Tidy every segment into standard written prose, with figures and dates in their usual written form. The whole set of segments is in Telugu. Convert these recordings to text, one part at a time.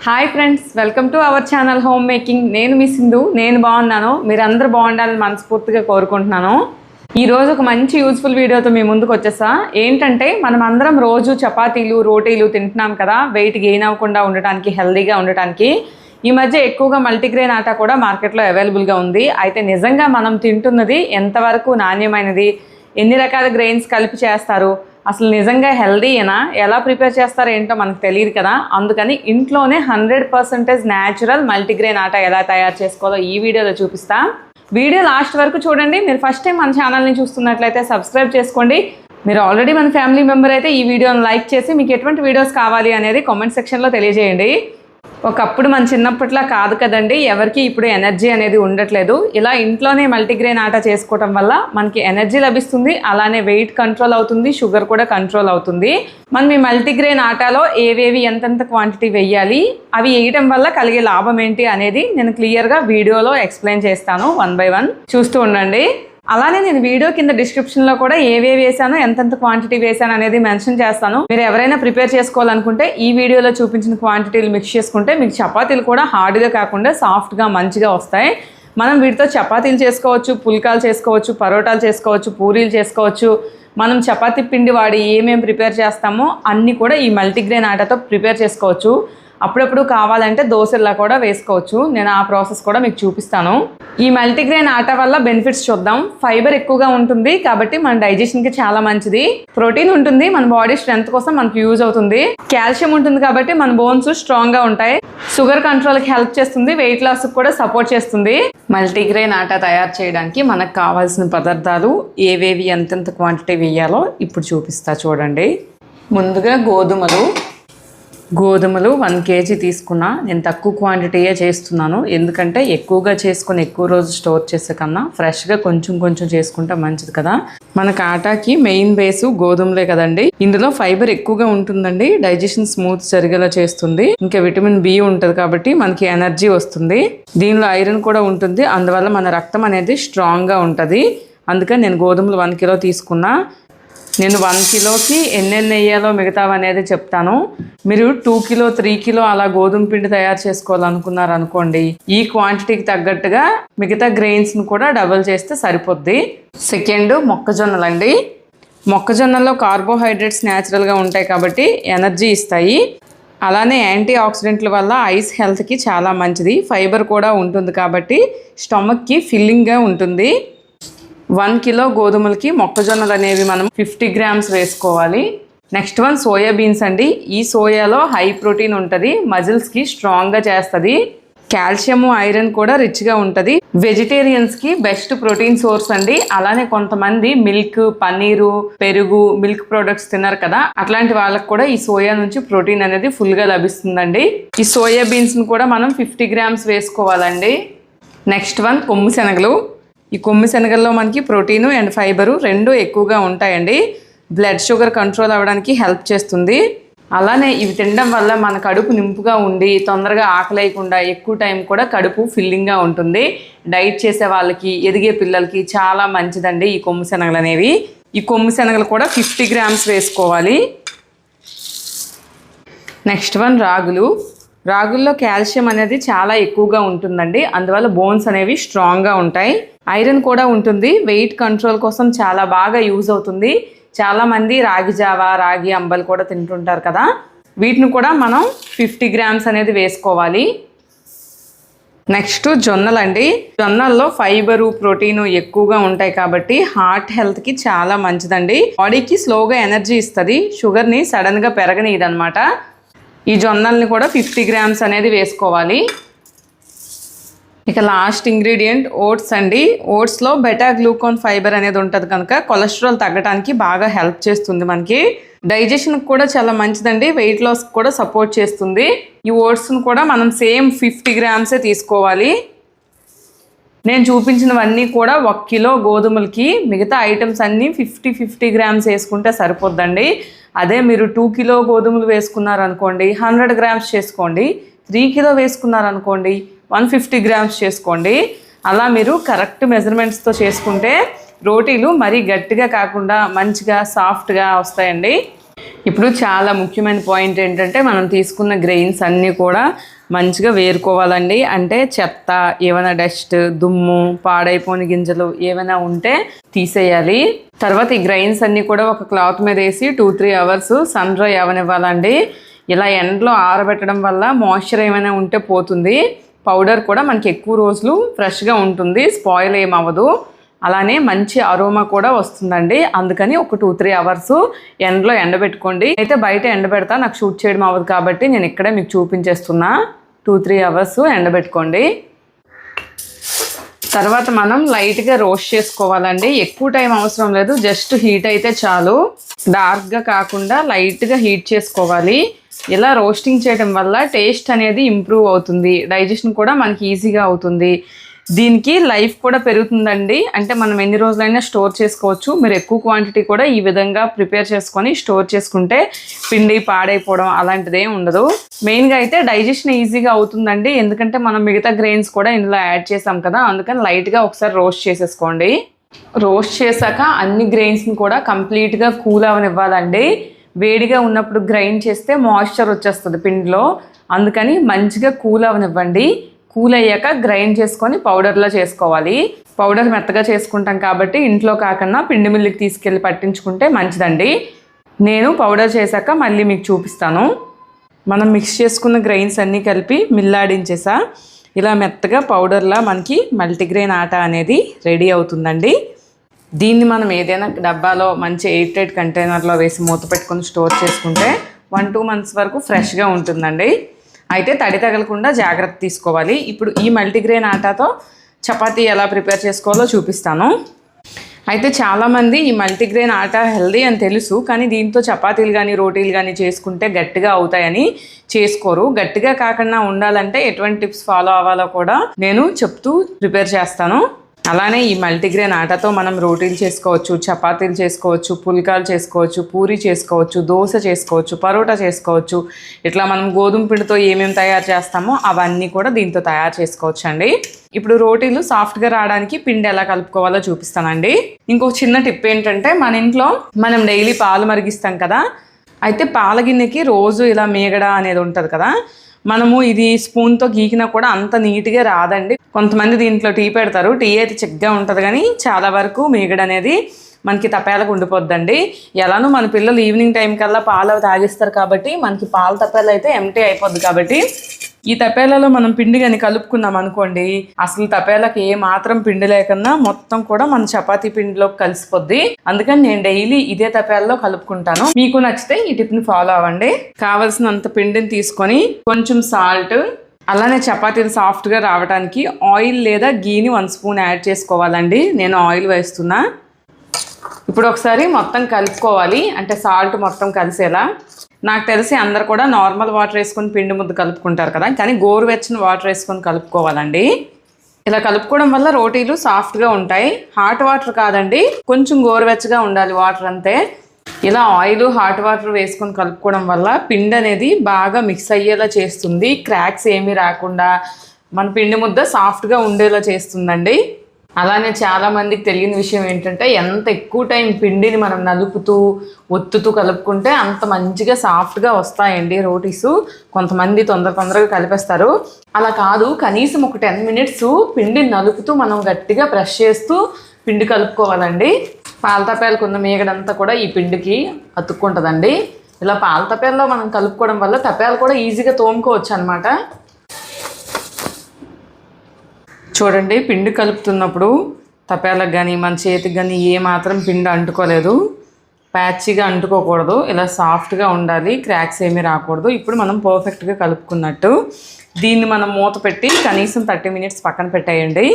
Hi friends, welcome to our channel home making. నేను మీ సింధు. నేను బాగున్నాను, మీరందరూ బాగుండాలని మనస్ఫూర్తిగా కోరుకుంటున్నాను. ఈరోజు ఒక మంచి యూజ్ఫుల్ వీడియోతో మీ ముందుకు వచ్చేసా. ఏంటంటే మనం అందరం రోజు చపాతీలు రోటీలు తింటున్నాం కదా, వెయిట్ గెయిన్ అవ్వకుండా ఉండటానికి, హెల్దీగా ఉండటానికి. ఈ మధ్య ఎక్కువగా మల్టీగ్రెయిన్ ఆటా కూడా మార్కెట్లో అవైలబుల్గా ఉంది. అయితే నిజంగా మనం తింటున్నది ఎంతవరకు నాణ్యమైనది, ఎన్ని రకాల గ్రెయిన్స్ కలిపి చేస్తారు, అసలు నిజంగా హెల్దీయేనా, ఎలా ప్రిపేర్ చేస్తారో ఏంటో మనకు తెలియదు కదా. అందుకని ఇంట్లోనే 100% న్యాచురల్ మల్టీగ్రెయిన్ ఆటా ఎలా తయారు చేసుకోవాలో ఈ వీడియోలో చూపిస్తా. వీడియో లాస్ట్ వరకు చూడండి. మీరు ఫస్ట్ టైం మన ఛానల్ని చూస్తున్నట్లయితే సబ్స్క్రైబ్ చేసుకోండి. మీరు ఆల్రెడీ మన ఫ్యామిలీ మెంబర్ అయితే ఈ వీడియోని లైక్ చేసి మీకు ఎటువంటి వీడియోస్ కావాలి అనేది కామెంట్ సెక్షన్లో తెలియజేయండి. ఒకప్పుడు మన చిన్నప్పట్లా కాదు కదండి, ఎవరికి ఇప్పుడు ఎనర్జీ అనేది ఉండట్లేదు. ఇలా ఇంట్లోనే మల్టీగ్రెయిన్ ఆటా చేసుకోవటం వల్ల మనకి ఎనర్జీ లభిస్తుంది, అలానే వెయిట్ కంట్రోల్ అవుతుంది, షుగర్ కూడా కంట్రోల్ అవుతుంది. మనం ఈ మల్టీగ్రెయిన్ ఆటాలో ఏవేవి ఎంతెంత క్వాంటిటీ వేయాలి, అవి వేయటం వల్ల కలిగే లాభం ఏంటి అనేది నేను క్లియర్గా వీడియోలో ఎక్స్ప్లెయిన్ చేస్తాను. 1 by 1 చూస్తూ ఉండండి. అలానే నేను వీడియో కింద డిస్క్రిప్షన్లో కూడా ఏవేవి వేసాను, ఎంతెంత క్వాంటిటీ వేసాను అనేది మెన్షన్ చేస్తాను. మీరు ఎవరైనా ప్రిపేర్ చేసుకోవాలనుకుంటే ఈ వీడియోలో చూపించిన క్వాంటిటీలు మిక్స్ చేసుకుంటే మీకు చపాతీలు కూడా హార్డ్గా కాకుండా సాఫ్ట్గా మంచిగా వస్తాయి. మనం వీటితో చపాతీలు చేసుకోవచ్చు, పుల్కాలు చేసుకోవచ్చు, పరోటాలు చేసుకోవచ్చు, పూరీలు చేసుకోవచ్చు. మనం చపాతీ పిండి వాడి ఏమేమి ప్రిపేర్ చేస్తామో అన్నీ కూడా ఈ మల్టీగ్రెయిన్ ఆటాతో ప్రిపేర్ చేసుకోవచ్చు. అప్పుడప్పుడు కావాలంటే దోశల్లా కూడా వేసుకోవచ్చు. నేను ఆ ప్రాసెస్ కూడా మీకు చూపిస్తాను. ఈ మల్టీగ్రెయిన్ ఆటా వల్ల బెనిఫిట్స్ చూద్దాం. ఫైబర్ ఎక్కువగా ఉంటుంది కాబట్టి మన డైజెషన్కి చాలా మంచిది. ప్రోటీన్ ఉంటుంది, మన బాడీ స్ట్రెంత్ కోసం మనకు యూజ్ అవుతుంది. కాల్షియం ఉంటుంది కాబట్టి మన బోన్స్ స్ట్రాంగ్గా ఉంటాయి. షుగర్ కంట్రోల్కి హెల్ప్ చేస్తుంది, వెయిట్ లాస్కి కూడా సపోర్ట్ చేస్తుంది. మల్టీగ్రెయిన్ ఆటా తయారు చేయడానికి మనకు కావాల్సిన పదార్థాలు ఏవేవి ఎంతెంత క్వాంటిటీ వేయాలో ఇప్పుడు చూపిస్తా చూడండి. ముందుగా గోధుమలు 1 kg తీసుకున్నా. నేను తక్కువ క్వాంటిటీయే చేస్తున్నాను, ఎందుకంటే ఎక్కువగా చేసుకుని ఎక్కువ రోజు స్టోర్ చేసే కన్నా ఫ్రెష్గా కొంచెం కొంచెం చేసుకుంటే మంచిది కదా. మనకు ఆటాకి మెయిన్ బేసు గోధుమలే కదండి. ఇందులో ఫైబర్ ఎక్కువగా ఉంటుందండి, డైజెషన్ స్మూత్ జరిగేలా చేస్తుంది. ఇంకా విటమిన్ బి ఉంటుంది కాబట్టి మనకి ఎనర్జీ వస్తుంది. దీనిలో ఐరన్ కూడా ఉంటుంది, అందువల్ల మన రక్తం అనేది స్ట్రాంగ్గా ఉంటుంది. అందుకని నేను గోధుమలు 1 kg తీసుకున్నా. నేను 1 kgకి ఎన్ని వేయాలో మిగతావి అనేది చెప్తాను. మీరు 2 kg 3 kg అలా గోధుమ పిండి తయారు చేసుకోవాలనుకున్నారు అనుకోండి, ఈ క్వాంటిటీకి తగ్గట్టుగా మిగతా గ్రెయిన్స్ని కూడా డబుల్ చేస్తే సరిపోద్ది. సెకండ్, మొక్కజొన్నలండి. మొక్కజొన్నల్లో కార్బోహైడ్రేట్స్ న్యాచురల్గా ఉంటాయి కాబట్టి ఎనర్జీ ఇస్తాయి. అలానే యాంటీ ఆక్సిడెంట్ల వల్ల ఐస్ హెల్త్కి చాలా మంచిది. ఫైబర్ కూడా ఉంటుంది కాబట్టి స్టమక్కి ఫిల్లింగ్గా ఉంటుంది. 1 kg గోధుమలకి మొక్కజొన్నలు అనేవి మనం 50 grams వేసుకోవాలి. నెక్స్ట్ వన్ సోయా బీన్స్ అండి. ఈ సోయాలో హై ప్రోటీన్ ఉంటుంది, మజిల్స్కి స్ట్రాంగ్గా చేస్తుంది. కాల్షియం, ఐరన్ కూడా రిచ్గా ఉంటుంది. వెజిటేరియన్స్కి బెస్ట్ ప్రోటీన్ సోర్స్ అండి. అలానే కొంతమంది మిల్క్, పన్నీరు, పెరుగు, మిల్క్ ప్రొడక్ట్స్ తిన్నారు కదా, అట్లాంటి వాళ్ళకి కూడా ఈ సోయా నుంచి ప్రోటీన్ అనేది ఫుల్గా లభిస్తుందండి. ఈ సోయా బీన్స్ని కూడా మనం 50 grams వేసుకోవాలండి. నెక్స్ట్ వన్ కొమ్ము శనగలు. ఈ కొమ్ము శనగల్లో మనకి ప్రోటీను అండ్ ఫైబరు రెండు ఎక్కువగా ఉంటాయండి. బ్లడ్ షుగర్ కంట్రోల్ అవ్వడానికి హెల్ప్ చేస్తుంది. అలానే ఇవి తినడం వల్ల మన కడుపు నింపుగా ఉండి తొందరగా ఆకలేయకుండా ఎక్కువ టైం కూడా కడుపు ఫిల్లింగ్గా ఉంటుంది. డైట్ చేసే వాళ్ళకి, ఎదిగే పిల్లలకి చాలా మంచిదండి ఈ కొమ్ము శనగలు అనేవి. ఈ కొమ్ము శనగలు కూడా 50 grams వేసుకోవాలి. నెక్స్ట్ వన్ రాగుల్లో కాల్షియం అనేది చాలా ఎక్కువగా ఉంటుందండి, అందువల్ల బోన్స్ అనేవి స్ట్రాంగ్గా ఉంటాయి. ఐరన్ కూడా ఉంటుంది, వెయిట్ కంట్రోల్ కోసం చాలా బాగా యూజ్ అవుతుంది. చాలామంది రాగి జావా, రాగి అంబలు కూడా తింటుంటారు కదా, వీటిని కూడా మనం 50 grams అనేది వేసుకోవాలి. నెక్స్ట్ జొన్నలండి. జొన్నల్లో ఫైబరు, ప్రోటీను ఎక్కువగా ఉంటాయి కాబట్టి హార్ట్ హెల్త్కి చాలా మంచిదండి. బాడీకి స్లోగా ఎనర్జీ ఇస్తుంది, షుగర్ని సడన్గా పెరగనీయదనమాట. ఈ జొన్నల్ని కూడా 50 grams అనేది వేసుకోవాలి. ఇక లాస్ట్ ఇంగ్రీడియంట్ ఓట్స్ అండి. ఓట్స్లో బెటా గ్లూకాన్ ఫైబర్ అనేది ఉంటుంది కనుక కొలెస్ట్రాల్ తగ్గడానికి బాగా హెల్ప్ చేస్తుంది. మనకి డైజెషన్కి కూడా చాలా మంచిదండి, వెయిట్ లాస్కి కూడా సపోర్ట్ చేస్తుంది. ఈ ఓట్స్ని కూడా మనం సేమ్ 50 grams తీసుకోవాలి. నేను చూపించినవన్నీ కూడా 1 kg గోధుమలకి, మిగతా ఐటమ్స్ అన్నీ 50 grams వేసుకుంటే సరిపోద్దండి. అదే మీరు 2 kg గోధుమలు వేసుకున్నారనుకోండి 100 grams చేసుకోండి. 3 kg వేసుకున్నారనుకోండి 150 grams చేసుకోండి. అలా మీరు కరెక్ట్ మెజర్మెంట్స్తో చేసుకుంటే రోటీలు మరీ గట్టిగా కాకుండా మంచిగా సాఫ్ట్గా వస్తాయండి. ఇప్పుడు చాలా ముఖ్యమైన పాయింట్ ఏంటంటే మనం తీసుకున్న గ్రెయిన్స్ అన్నీ కూడా మంచిగా వేరుకోవాలండి. అంటే చెత్త, ఏమైనా డస్ట్, దుమ్ము, పాడైపోయిన గింజలు ఏమైనా ఉంటే తీసేయాలి. తర్వాత ఈ గ్రెయిన్స్ అన్నీ కూడా ఒక క్లాత్ మీద వేసి 2-3 అవర్స్ సన్ డ్రై అవనివ్వాలండి. ఇలా ఎండలో ఆరబెట్టడం వల్ల మాయిశ్చర్ ఏమైనా ఉంటే పోతుంది. పౌడర్ కూడా మనకి ఎక్కువ రోజులు ఫ్రెష్గా ఉంటుంది, స్పాయిల్ ఏమవ్వదు. అలానే మంచి అరోమా కూడా వస్తుందండి. అందుకని ఒక 2-3 అవర్స్ ఎండలో ఎండబెట్టుకోండి. అయితే బయట ఎండబెడతా, నాకు షూట్ చేయడం అవ్వదు కాబట్టి నేను ఇక్కడే మీకు చూపించేస్తున్నా. 2-3 అవర్స్ ఎండబెట్టుకోండి. తర్వాత మనం లైట్గా రోస్ట్ చేసుకోవాలండి. ఎక్కువ టైం అవసరం లేదు, జస్ట్ హీట్ అయితే చాలు. డార్క్గా కాకుండా లైట్గా హీట్ చేసుకోవాలి. ఇలా రోస్టింగ్ చేయడం వల్ల టేస్ట్ అనేది ఇంప్రూవ్ అవుతుంది, డైజెషన్ కూడా మనకి ఈజీగా అవుతుంది. దీనికి లైఫ్ కూడా పెరుగుతుందండి. అంటే మనం ఎన్ని రోజులైనా స్టోర్ చేసుకోవచ్చు. మీరు ఎక్కువ క్వాంటిటీ కూడా ఈ విధంగా ప్రిపేర్ చేసుకొని స్టోర్ చేసుకుంటే పిండి పాడైపోవడం అలాంటిది ఏమి ఉండదు. మెయిన్గా అయితే డైజెషన్ ఈజీగా అవుతుందండి, ఎందుకంటే మనం మిగతా గ్రెయిన్స్ కూడా ఇందులో యాడ్ చేసాం కదా. అందుకని లైట్గా ఒకసారి రోస్ట్ చేసేసుకోండి. రోస్ట్ చేశాక అన్ని గ్రెయిన్స్ని కూడా కంప్లీట్గా కూల్ అవనివ్వాలండి. వేడిగా ఉన్నప్పుడు గ్రైండ్ చేస్తే మాయిశ్చర్ వచ్చేస్తుంది పిండిలో. అందుకని మంచిగా కూల్ అవనివ్వండి. కూల్ అయ్యాక గ్రైండ్ చేసుకొని పౌడర్లో చేసుకోవాలి. పౌడర్ మెత్తగా చేసుకుంటాం కాబట్టి ఇంట్లో కాకుండా పిండి మిల్లుకి తీసుకెళ్ళి పట్టించుకుంటే మంచిదండి. నేను పౌడర్ చేశాక మళ్ళీ మీకు చూపిస్తాను. మనం మిక్స్ చేసుకున్న గ్రెయిన్స్ అన్నీ కలిపి మిల్లాడించేసా. ఇలా మెత్తగా పౌడర్లా మనకి మల్టీగ్రెయిన్ ఆటా అనేది రెడీ అవుతుందండి. దీన్ని మనం ఏదైనా డబ్బాలో మంచి ఎయిర్ టైట్ కంటైనర్లో వేసి మూత పెట్టుకొని స్టోర్ చేసుకుంటే 1-2 మంత్స్ వరకు ఫ్రెష్గా ఉంటుందండి. అయితే తడి తగలకుండా జాగ్రత్త తీసుకోవాలి. ఇప్పుడు ఈ మల్టీగ్రెయిన్ ఆటాతో చపాతీ ఎలా ప్రిపేర్ చేసుకోవాలో చూపిస్తాను. అయితే చాలామంది ఈ మల్టీగ్రెయిన్ ఆటా హెల్దీ అని తెలుసు, కానీ దీంతో చపాతీలు కానీ రోటీలు కానీ చేసుకుంటే గట్టిగా అవుతాయని చేసుకోరు. గట్టిగా కాకుండా ఉండాలంటే ఎటువంటి టిప్స్ ఫాలో అవ్వాలో కూడా నేను చెప్తూ ప్రిపేర్ చేస్తాను. అలానే ఈ మల్టీగ్రెయిన్ ఆటాతో మనం రోటీలు చేసుకోవచ్చు, చపాతీలు చేసుకోవచ్చు, పుల్కాలు చేసుకోవచ్చు, పూరి చేసుకోవచ్చు, దోశ చేసుకోవచ్చు, పరోటా చేసుకోవచ్చు. ఇట్లా మనం గోధుమ పిండితో ఏమేమి తయారు చేస్తామో అవన్నీ కూడా దీంతో తయారు చేసుకోవచ్చు అండి. ఇప్పుడు రోటీలు సాఫ్ట్గా రావడానికి పిండి ఎలా కలుపుకోవాలో చూపిస్తానండి. ఇంకొక చిన్న టిప్ ఏంటంటే, మన ఇంట్లో మనం డైలీ పాలు మరిగిస్తాం కదా. అయితే పాల గిన్నెకి రోజు ఇలా మీగడ అనేది ఉంటుంది కదా. మనము ఇది స్పూన్తో గీకినా కూడా అంత నీట్గా రాదండి. కొంతమంది దీంట్లో టీ పెడతారు, టీ అయితే చిక్కగా ఉంటుంది, కానీ చాలా వరకు మీగడ అనేది మనకి తపేలకు ఉండిపోద్దండి. ఎలానో మన పిల్లలు ఈవినింగ్ టైం కల్లా పాలు తాగిస్తారు కాబట్టి మనకి పాల తపేలు అయితే ఎంటీ అయిపోద్ది. కాబట్టి ఈ తపేలలో మనం పిండి కానీ కలుపుకున్నాం అనుకోండి, అసలు తపేలకు ఏ మాత్రం పిండి లేకన్నా మొత్తం కూడా మన చపాతీ పిండిలోకి కలిసిపోద్ది. అందుకని నేను డైలీ ఇదే తపేలలో కలుపుకుంటాను. మీకు నచ్చితే ఈ టిప్ని ఫాలో అవ్వండి. కావలసినంత పిండిని తీసుకొని కొంచెం సాల్ట్, అలానే చపాతీలు సాఫ్ట్గా రావడానికి ఆయిల్ లేదా గీని 1 స్పూన్ యాడ్ చేసుకోవాలండి. నేను ఆయిల్ వేస్తున్నా. ఇప్పుడు ఒకసారి మొత్తం కలుపుకోవాలి, అంటే సాల్ట్ మొత్తం కలిసేలా. నాకు తెలిసి అందరు కూడా నార్మల్ వాటర్ వేసుకొని పిండి ముద్ద కలుపుకుంటారు కదా, కానీ గోరువెచ్చని వాటర్ వేసుకొని కలుపుకోవాలండి. ఇలా కలుపుకోవడం వల్ల రోటీలు సాఫ్ట్గా ఉంటాయి. హాట్ వాటర్ కాదండి, కొంచెం గోరువెచ్చగా ఉండాలి వాటర్ అంతే. ఇలా ఆయిల్, హాట్ వాటర్ వేసుకొని కలుపుకోవడం వల్ల పిండి అనేది బాగా మిక్స్ అయ్యేలా చేస్తుంది. క్రాక్స్ ఏమీ రాకుండా మన పిండి ముద్ద సాఫ్ట్గా ఉండేలా చేస్తుందండి. అలానే చాలామందికి తెలియని విషయం ఏంటంటే, ఎంత ఎక్కువ టైం పిండిని మనం నలుపుతూ ఒత్తుతూ కలుపుకుంటే అంత మంచిగా సాఫ్ట్గా వస్తాయండి రోటీస్. కొంతమంది తొందరగా కలిపేస్తారు, అలా కాదు. కనీసం ఒక 10 మినిట్స్ పిండిని నలుపుతూ మనం గట్టిగా ప్రెస్ చేస్తూ పిండి కలుపుకోవాలండి. పాల తపేలకు ఉన్న మీగడంతా కూడా ఈ పిండికి అతుక్కుంటుందండి. ఇలా పాల తపేలలో మనం కలుపుకోవడం వల్ల తపేలు కూడా ఈజీగా తోముకోవచ్చు అనమాట. చూడండి, పిండి కలుపుతున్నప్పుడు తపేలకు కానీ మన చేతికి కానీ ఏ మాత్రం పిండి అంటుకోలేదు. ప్యాచీగా అంటుకోకూడదు, ఇలా సాఫ్ట్గా ఉండాలి, క్రాక్స్ ఏమీ రాకూడదు. ఇప్పుడు మనం పర్ఫెక్ట్గా కలుపుకున్నట్టు. దీన్ని మనం మూత పెట్టి కనీసం 30 మినిట్స్ పక్కన పెట్టేయండి.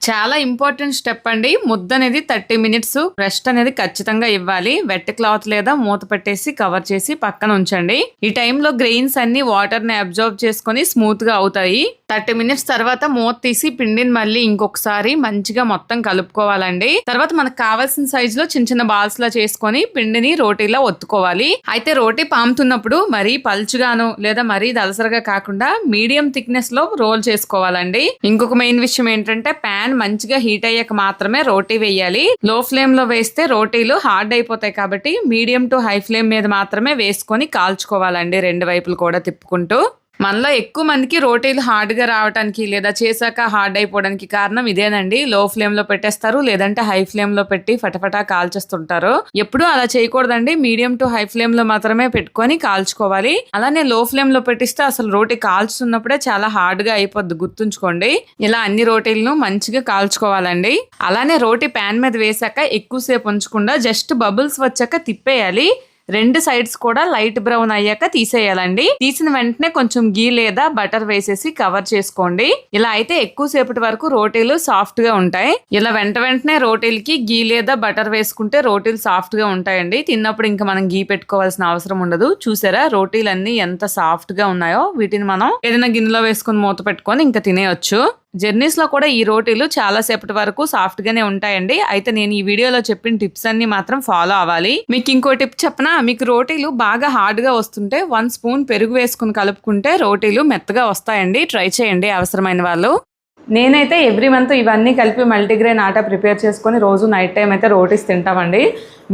చాలా ఇంపార్టెంట్ స్టెప్ అండి. ముద్ద అనేది 30 మినిట్స్ రెస్ట్ అనేది ఖచ్చితంగా ఇవ్వాలి. వెట్ క్లాత్ లేదా మూత పెట్టేసి కవర్ చేసి పక్కన ఉంచండి. ఈ టైంలో గ్రెయిన్స్ అన్ని వాటర్ ని అబ్జర్వ్ చేసుకొని స్మూత్ గా అవుతాయి. 30 మినిట్స్ తర్వాత మూత తీసి పిండిని మళ్ళీ ఇంకొకసారి మంచిగా మొత్తం కలుపుకోవాలండి. తర్వాత మనకు కావాల్సిన సైజ్ లో చిన్న చిన్న బాల్స్ లా చేసుకొని పిండిని రోటీలో ఒత్తుకోవాలి. అయితే రోటీ పాముతున్నప్పుడు మరీ పల్చుగాను లేదా మరీ దలసరగా కాకుండా మీడియం థిక్నెస్ లో రోల్ చేసుకోవాలండి. ఇంకొక మెయిన్ విషయం ఏంటంటే ప్యాన్ మంచిగా హీట్ అయ్యాక మాత్రమే రోటీ వేయాలి. లో ఫ్లేమ్ లో వేస్తే రోటీలు హార్డ్ అయిపోతాయి కాబట్టి మీడియం టు హై ఫ్లేమ్ మీద మాత్రమే వేసుకొని కాల్చుకోవాలండి, రెండు వైపులు కూడా తిప్పుకుంటూ. మనలో ఎక్కువ మందికి రోటీలు హార్డ్గా రావడానికి లేదా చేశాక హార్డ్ అయిపోవడానికి కారణం ఇదేనండి. లో ఫ్లేమ్ లో పెట్టేస్తారు, లేదంటే హై ఫ్లేమ్ లో పెట్టి ఫటఫటా కాల్చేస్తుంటారు. ఎప్పుడూ అలా చేయకూడదండి, మీడియం టు హై ఫ్లేమ్ లో మాత్రమే పెట్టుకొని కాల్చుకోవాలి. అలానే లో ఫ్లేమ్ లో పెట్టిస్తే అసలు రోటీ కాల్చుతున్నప్పుడే చాలా హార్డ్ గా అయిపోద్ది, గుర్తుంచుకోండి. ఇలా అన్ని రోటీలను మంచిగా కాల్చుకోవాలండి. అలానే రోటీ ప్యాన్ మీద వేసాక ఎక్కువసేపు ఉంచకుండా జస్ట్ బబుల్స్ వచ్చాక తిప్పేయాలి. రెండు సైడ్స్ కూడా లైట్ బ్రౌన్ అయ్యాక తీసేయాలండి. తీసిన వెంటనే కొంచెం గీ లేదా బటర్ వేసేసి కవర్ చేసుకోండి. ఇలా అయితే ఎక్కువసేపటి వరకు రోటీలు సాఫ్ట్ గా ఉంటాయి. ఇలా వెంటనే రోటీలకి గీ లేదా బటర్ వేసుకుంటే రోటీలు సాఫ్ట్ గా ఉంటాయండి. తిన్నప్పుడు ఇంకా మనం గీ పెట్టుకోవాల్సిన అవసరం ఉండదు. చూసారా రోటీలు అన్ని ఎంత సాఫ్ట్ గా ఉన్నాయో. వీటిని మనం ఏదైనా గిన్నెలో వేసుకుని మూత పెట్టుకొని ఇంకా తినేయొచ్చు. జర్నీస్ లో కూడా ఈ రోటీలు చాలా సేపటి వరకు సాఫ్ట్ గానే ఉంటాయండి. అయితే నేను ఈ వీడియోలో చెప్పిన టిప్స్ అన్ని మాత్రం ఫాలో అవ్వాలి. మీకు ఇంకో టిప్ చెప్పనా, మీకు రోటీలు బాగా హార్డ్ గా వస్తుంటే 1 స్పూన్ పెరుగు వేసుకుని కలుపుకుంటే రోటీలు మెత్తగా వస్తాయండి. ట్రై చేయండి అవసరమైన వాళ్ళు. నేనైతే ఎవ్రీ మంత్ ఇవన్నీ కలిపి మల్టీగ్రెయిన్ ఆటా ప్రిపేర్ చేసుకొని రోజు నైట్ టైం అయితే రోటీస్ తింటామండి.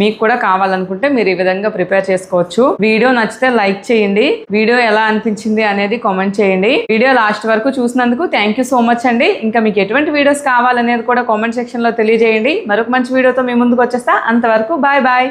మీకు కూడా కావాలనుకుంటే మీరు ఈ విధంగా ప్రిపేర్ చేసుకోవచ్చు. వీడియో నచ్చితే లైక్ చేయండి. వీడియో ఎలా అనిపించింది అనేది కామెంట్ చేయండి. వీడియో లాస్ట్ వరకు చూసినందుకు థ్యాంక్ యూ సో మచ్ అండి. ఇంకా మీకు ఎటువంటి వీడియోస్ కావాలనేది కూడా కామెంట్ సెక్షన్ లో తెలియజేయండి. మరొక మంచి వీడియోతో మీ ముందుకు వచ్చేస్తా. అంతవరకు బాయ్ బాయ్.